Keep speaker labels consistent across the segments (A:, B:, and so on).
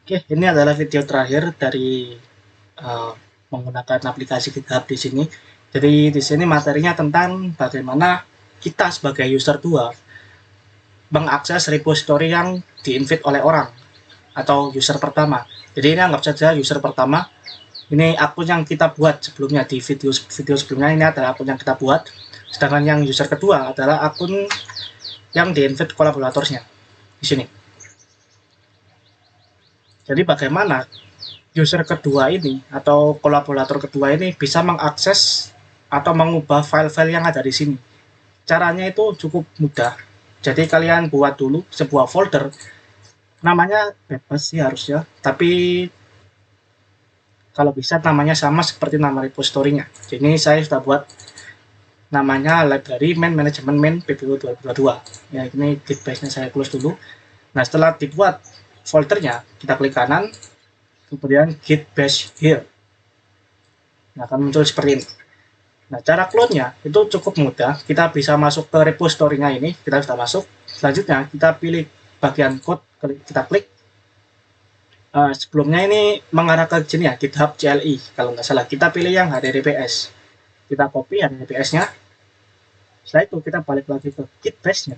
A: Oke, ini adalah video terakhir dari uh, menggunakan aplikasi GitHub di sini. Jadi di sini materinya tentang bagaimana kita sebagai user 2 mengakses repository yang di-invite oleh orang atau user pertama. Jadi ini anggap saja user pertama. Ini akun yang kita buat sebelumnya di video sebelumnya, ini adalah akun yang kita buat. Sedangkan yang user kedua adalah akun yang di-invite kolaboratornya di sini. Jadi bagaimana user kedua ini atau kolaborator kedua ini bisa mengakses atau mengubah file-file yang ada di sini. Caranya itu cukup mudah. Jadi kalian buat dulu sebuah folder, namanya bebas sih harusnya, tapi kalau bisa namanya sama seperti nama repository-nya. Jadi ini saya sudah buat namanya library main management main PPO 2022. Ya, ini git base-nya saya close dulu. Nah, setelah dibuat foldernya, kita klik kanan, kemudian git bash here. Nah, akan muncul seperti ini. Nah, cara clone-nya itu cukup mudah. Kita bisa masuk ke repository-nya ini, kita sudah masuk. Selanjutnya, kita pilih bagian code, kita klik. Sebelumnya ini mengarah ke sini ya, GitHub CLI, kalau nggak salah. Kita pilih yang HTTPS. Kita copy HTTPS-nya. Setelah itu, kita balik lagi ke git bash-nya.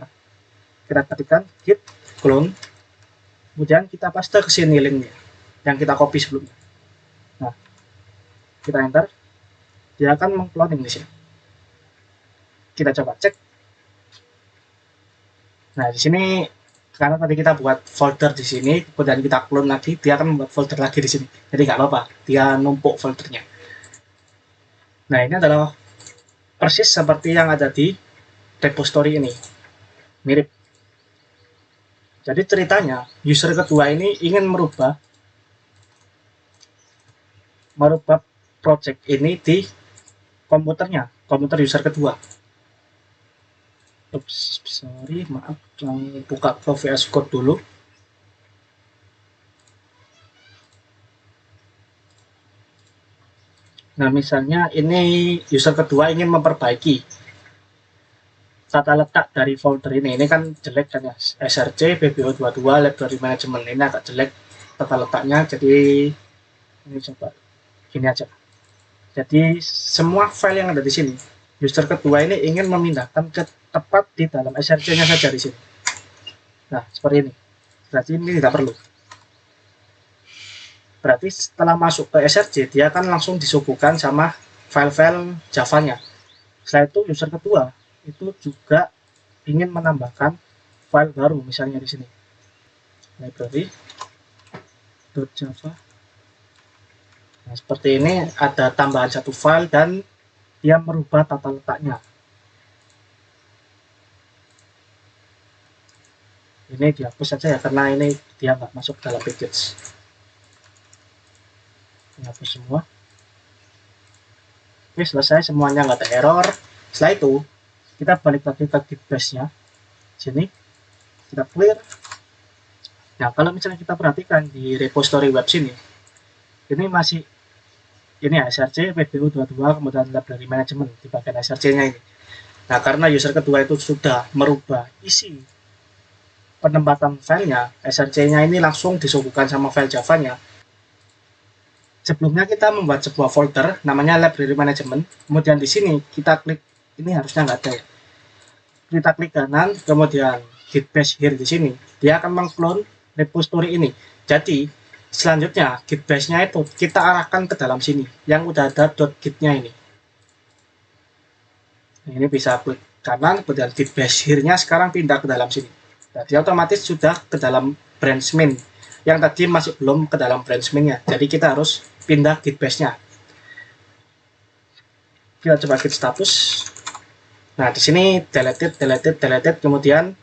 A: Kita ketikkan git clone. Kemudian kita paste ke sini link-nya yang kita copy sebelumnya. Nah, kita enter. Dia akan mengcloning di sini. Kita coba cek. Nah, di sini karena tadi kita buat folder di sini, kemudian kita clone lagi, dia akan membuat folder lagi di sini. Jadi nggak apa-apa, dia numpuk foldernya. Nah, ini adalah persis seperti yang ada di repository ini. Mirip. Jadi ceritanya, user kedua ini ingin merubah project ini di komputernya, komputer user kedua. Oops, sorry, maaf, buka ke VS Code dulu. Nah, misalnya ini user kedua ingin memperbaiki tata letak dari folder ini. Ini kan jelek kan ya, SRC, BBO22, Library Management. Ini agak jelek tata letaknya, jadi ini coba gini aja. Jadi semua file yang ada di sini, user kedua ini ingin memindahkan ke tepat di dalam SRC-nya saja di sini. Nah, seperti ini. Berarti ini tidak perlu. Berarti setelah masuk ke SRC, dia akan langsung disuguhkan sama file-file Java-nya. Setelah itu user kedua itu juga ingin menambahkan file baru, misalnya di sini library.java. Nah, seperti ini ada tambahan satu file dan dia merubah tata letaknya. Ini dihapus saja ya, karena ini dia nggak masuk dalam package. Dihapus semua. Oke, selesai, semuanya nggak ada error. Setelah itu kita balik lagi ke git bash-nya. Sini kita clear. Nah, kalau misalnya kita perhatikan di repository web sini, ini masih ini ya, SRC, PBU22, kemudian library management di bagian SRC-nya ini. Nah, karena user kedua itu sudah merubah isi penempatan filenya, SRC-nya ini langsung disuguhkan sama file Java-nya. Sebelumnya kita membuat sebuah folder namanya library management, kemudian di sini kita klik, ini harusnya nggak ada ya. Kita klik kanan, kemudian git bash here di sini, dia akan mengclone repository ini. Jadi selanjutnya git bash-nya itu kita arahkan ke dalam sini yang udah ada .git-nya ini. Nah, ini bisa klik kanan, kemudian git bash here-nya sekarang pindah ke dalam sini. Jadi otomatis sudah ke dalam branch main. Yang tadi masih belum ke dalam branch main-nya. Jadi kita harus pindah git bash-nya. Kita coba git status. Nah, di sini deleted, kemudian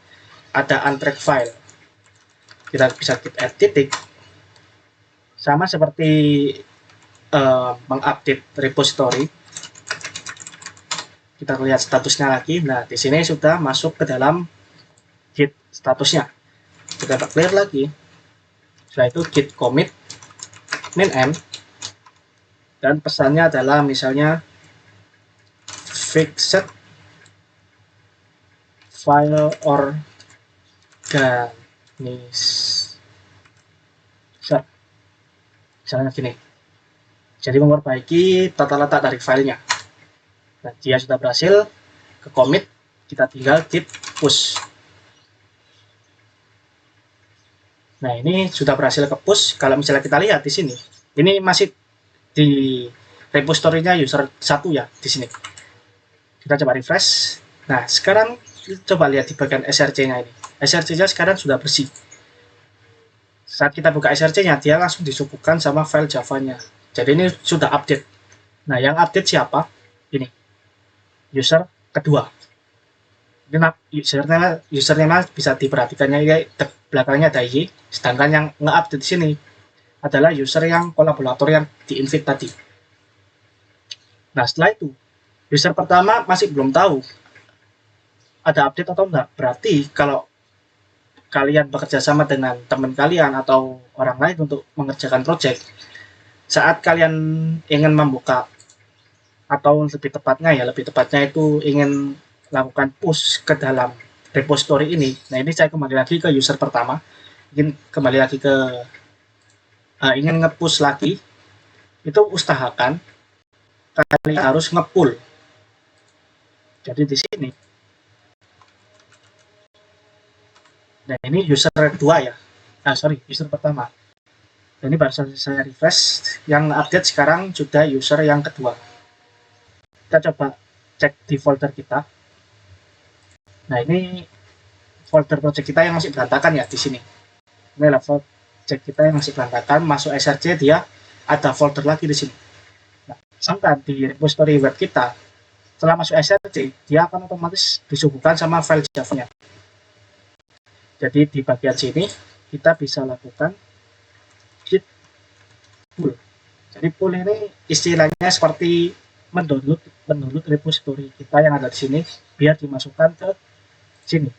A: ada untracked file. Kita bisa git add titik. Sama seperti mengupdate repository. Kita lihat statusnya lagi. Nah, di sini sudah masuk ke dalam git statusnya. Kita clear lagi. Setelah itu git commit min m, dan pesannya adalah misalnya fixed file organizer. Misalnya gini. Jadi memperbaiki tata letak dari filenya. Nah, dia sudah berhasil ke commit, kita tinggal git push. Nah, ini sudah berhasil ke push. Kalau misalnya kita lihat di sini, ini masih di repository-nya user 1 ya di sini. Kita coba refresh. Nah, sekarang coba lihat di bagian src-nya ini. src-nya sekarang sudah bersih. Saat kita buka src-nya, dia langsung disuguhkan sama file Java-nya. Jadi ini sudah update. Nah, yang update siapa? Ini. User kedua. Ini username bisa diperhatikannya ya, belakangnya ada Y, sedangkan yang nge-update di sini adalah user yang kolaborator yang di-invite tadi. Nah, setelah itu, user pertama masih belum tahu ada update atau enggak. Berarti kalau kalian bekerja sama dengan teman kalian atau orang lain untuk mengerjakan project, saat kalian ingin membuka atau lebih tepatnya itu ingin lakukan push ke dalam repository ini. Nah, ini saya kembali lagi ke user pertama, ingin kembali lagi ke ingin nge-push lagi, itu usahakan kalian harus nge-pull. Jadi di sini, nah ini user kedua ya, user pertama. Ini baru saya refresh, yang update sekarang sudah user yang kedua. Kita coba cek di folder kita. Nah, ini folder project kita yang masih berantakan ya di sini. Ini level project kita yang masih berantakan, masuk src dia ada folder lagi di sini. Nah, sedangkan di repository web kita, setelah masuk src, dia akan otomatis disuguhkan sama file Java-nya. Jadi di bagian sini kita bisa lakukan git pull. Jadi pull ini istilahnya seperti mendownload repository kita yang ada di sini biar dimasukkan ke sini,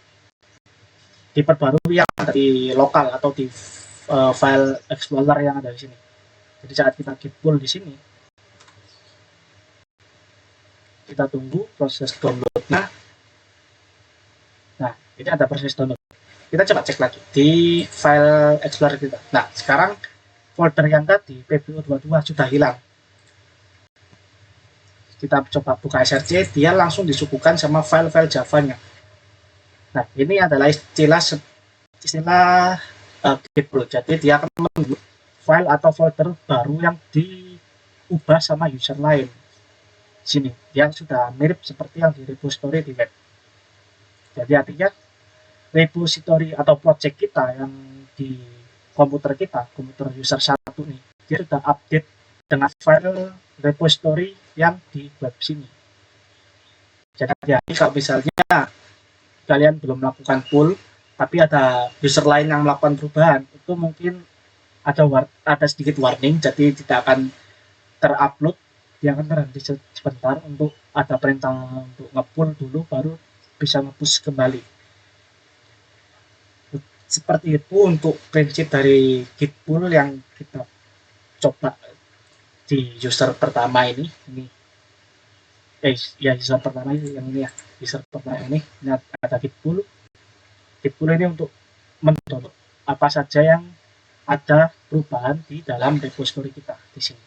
A: diperbarui yang ada di lokal atau di file explorer yang ada di sini. Jadi saat kita git pull di sini, kita tunggu proses downloadnya. Nah, ini ada proses download. Kita coba cek lagi di file explorer kita. Nah, sekarang folder yang tadi PBO22 sudah hilang. Kita coba buka src, dia langsung disuguhkan sama file-file Java-nya. Nah, ini adalah istilah git pull. Jadi dia akan membuat file atau folder baru yang diubah sama user lain. Sini, yang sudah mirip seperti yang di repository di web. Jadi artinya repository atau project kita yang di komputer kita, komputer user 1 nih, dia sudah update dengan file repository yang di web sini. Jadi kalau misalnya kalian belum melakukan pull, tapi ada user lain yang melakukan perubahan, itu mungkin ada sedikit warning, jadi tidak akan terupload, dia akan terhenti sebentar untuk ada perintah untuk nge-pull dulu, baru bisa nge-push kembali. Seperti itu untuk prinsip dari git pull yang kita coba di user pertama ini user pertama yang ini ya, user pertama ini ada git pull ini untuk mendownload apa saja yang ada perubahan di dalam repository kita di sini.